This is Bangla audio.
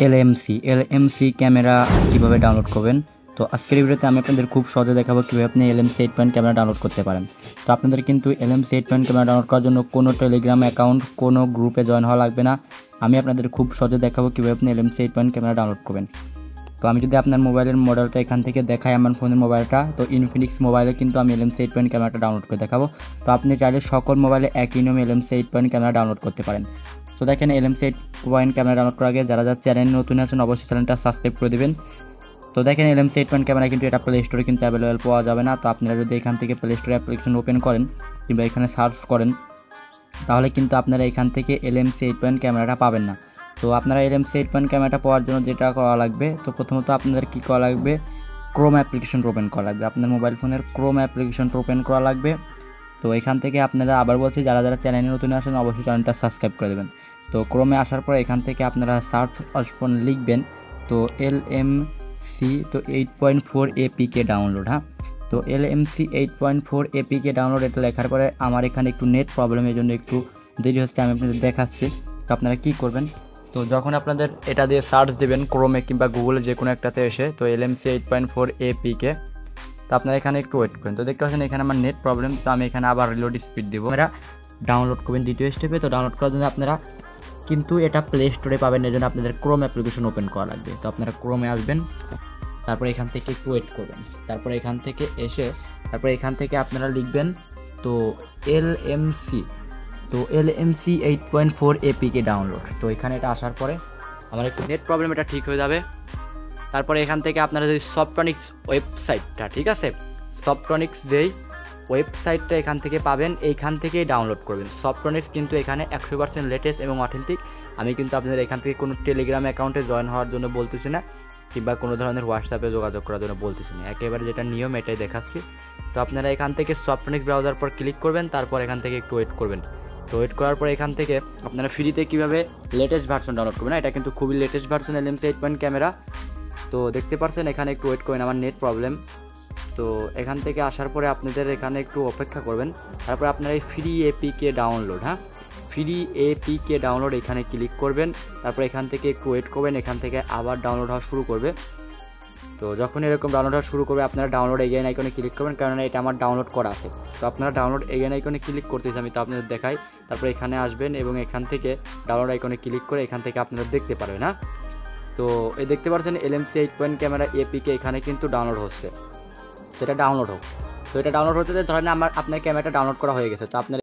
এলএমসি ক্যামেরা কিভাবে ডাউনলোড করবেন। তো আজকের ভিডিওতে আমি আপনাদের খুব সহজে দেখাবো কীভাবে আপনি এলএমসি 8 পয়েন্ট ক্যামেরা ডাউনলোড করতে পারেন। তো আপনাদের কিন্তু এলএমসি 8 পয়েন্ট ক্যামেরা ডাউনলোড করার জন্য কোনো টেলিগ্রাম অ্যাকাউন্ট, কোনো গ্রুপে জয়েন হওয়া লাগবে না। আমি আপনাদের খুব সহজে দেখাবো কীভাবে আপনি এলএমসি 8 পয়েন্ট ক্যামেরা ডাউনলোড করবেন। তো আমি যদি আপনার মোবাইলের মডেলটা এখান থেকে দেখাই, আমার ফোনের মোবাইলটা, তো ইনফিনিক্স মোবাইলে কিন্তু আমি এলএমসি 8 পয়েন্ট ক্যামেরাটা ডাউনলোড করে দেখাবো। তো আপনি চাইলে সকল মোবাইলে একই নিয়মে এলএমসি 8 পয়েন্ট ক্যামেরা ডাউনলোড করতে পারেন। তো দেখেন, এলএমসি 8 পয়েন্ট ক্যামেরা ডাউনলোড করার আগে যারা চ্যানেল নতুন আছেন অবশ্যই চ্যানেলটা সাবস্ক্রাইব করে দেবেন। তো দেখেন, এলএমসি 8 পয়েন্ট ক্যামেরা কিন্তু এটা প্লে স্টোরে কিন্তু অ্যাভেলেবেল পাওয়া যাবে না। তো আপনারা যদি এখান থেকে প্লে স্টোরে অ্যাপ্লিকেশন ওপেন করেন কিংবা এখানে সার্চ করেন, তাহলে কিন্তু আপনারা এখান থেকে এলএমসি 8 পয়েন্ট ক্যামেরাটা পাবেন না। তো আপনারা এলএমসি 8 পয়েন্ট ক্যামেরাটা পাওয়ার জন্য যেটা করা লাগবে, তো প্রথমত আপনাদের কী করা লাগবে, ক্রোম অ্যাপ্লিকেশন ওপেন করা লাগবে। আপনার মোবাইল ফোনের ক্রোম অ্যাপ্লিকেশনটা ওপেন করা লাগবে। তো এখান থেকে আপনারা, আবার বলছি, যারা চ্যানেলে নতুন আসেন অবশ্যই চ্যানেলটা সাবস্ক্রাইব করে দেবেন। তো ক্রোমে আসার পর এখান থেকে আপনারা সার্চ অপশন লিখবেন, তো এলএমসি, তো 8.4 এপিকে ডাউনলোড। হ্যাঁ, তো এলএমসি 8.4 এপিকে ডাউনলোড, এটা লেখার পরে আমার এখানে একটু নেট প্রবলেম, এই জন্য একটু দেরি হচ্ছে, আমি আপনাদের দেখাচ্ছি। তো আপনারা কী করবেন, তো যখন আপনাদের এটা দিয়ে সার্চ দেবেন ক্রোমে কিংবা গুগলে যে কোনো একটাতে এসে, তো এলএমসি 8.4 এপিকে, তো আপনারা এখানে একটু ওয়েট করেন। তো দেখতে পাচ্ছেন এখানে আমার নেট প্রবলেম, তো আমি এখানে আবার রিলোড স্পিড দেবো। আপনারা ডাউনলোড করবেন দ্বিতীয় স্টেপে। তো ডাউনলোড করার জন্য আপনারা কিন্তু এটা প্লে স্টোরে পাবেন, এই জন্য আপনাদের ক্রোম অ্যাপ্লিকেশন ওপেন করা লাগবে। তো আপনারা ক্রোমে আসবেন, তারপরে এখান থেকে একটু ওয়েট করবেন, তারপরে এখান থেকে এসে তারপরে এখান থেকে আপনারা লিখবেন তো এলএমসি 8.4 এপিকে ডাউনলোড। তো এখানে এটা আসার পরে আমার একটু নেট প্রবলেম, এটা ঠিক হয়ে যাবে। তারপরে এখান থেকে আপনারা যদি সফটনিক্স ওয়েবসাইটটা, ঠিক আছে, সফটনিক্স যেই ওয়েবসাইটটা এখান থেকে পাবেন, এইখান থেকেই ডাউনলোড করবেন। সফটনিক্স কিন্তু এখানে 100% লেটেস্ট এবং অথেন্টিক। আমি কিন্তু আপনাদের এখান থেকে কোনো টেলিগ্রাম অ্যাকাউন্টে জয়েন হওয়ার জন্য বলতেছি না, কিংবা কোনো ধরনের হোয়াটসঅ্যাপে যোগাযোগ করার জন্য বলতেছি না, একেবারে যেটা নিয়ম এটাই দেখাচ্ছি। তো আপনারা এখান থেকে সফটনিক্স ব্রাউজার পর ক্লিক করবেন, তারপর এখান থেকে একটু ওয়েট করবেন। তো ওয়েট করার পর এখান থেকে আপনারা ফ্রিতে কীভাবে লেটেস্ট ভার্সন ডাউনলোড করবেন, এটা কিন্তু খুবই latest version LMC 8 point camera. তো দেখতে পাচ্ছেন এখানে একটু ওয়েট করেন, আমার নেট প্রবলেম। তো এখান থেকে আসার পরে আপনাদের এখানে একটু অপেক্ষা করবেন, তারপর আপনারা এই ফ্রি এপিকে ডাউনলোড, হ্যাঁ, ফ্রি এপিকে ডাউনলোড এখানে ক্লিক করবেন। তারপর এখান থেকে একটু ওয়েট করবেন, এখান থেকে আবার ডাউনলোড হওয়া শুরু করবে। তো যখন এরকম ডাউনলোড হওয়া শুরু করবে, আপনারা ডাউনলোড এগেইন আইকনে ক্লিক করবেন, কারণ এটা আমার ডাউনলোড করা আছে। তো আপনারা ডাউনলোড এগেইন আইকনে ক্লিক করতেছি, আমি তো আপনাদের দেখাই। তারপর এখানে আসবেন এবং এখান থেকে ডাউনলোড আইকনে ক্লিক করে এখান থেকে আপনারা দেখতে পারবেন। হ্যাঁ, তো এই দেখতে পাচ্ছেন এলএমসি 8 পয়েন্ট ক্যামেরা এপিকে এখানে কিন্তু ডাউনলোড হচ্ছে। তো এটা ডাউনলোড হোক। তো এটা ডাউনলোড হতে ধরেন আপনার ক্যামেরাটা ডাউনলোড করা হয়ে গেছে। তো আপনার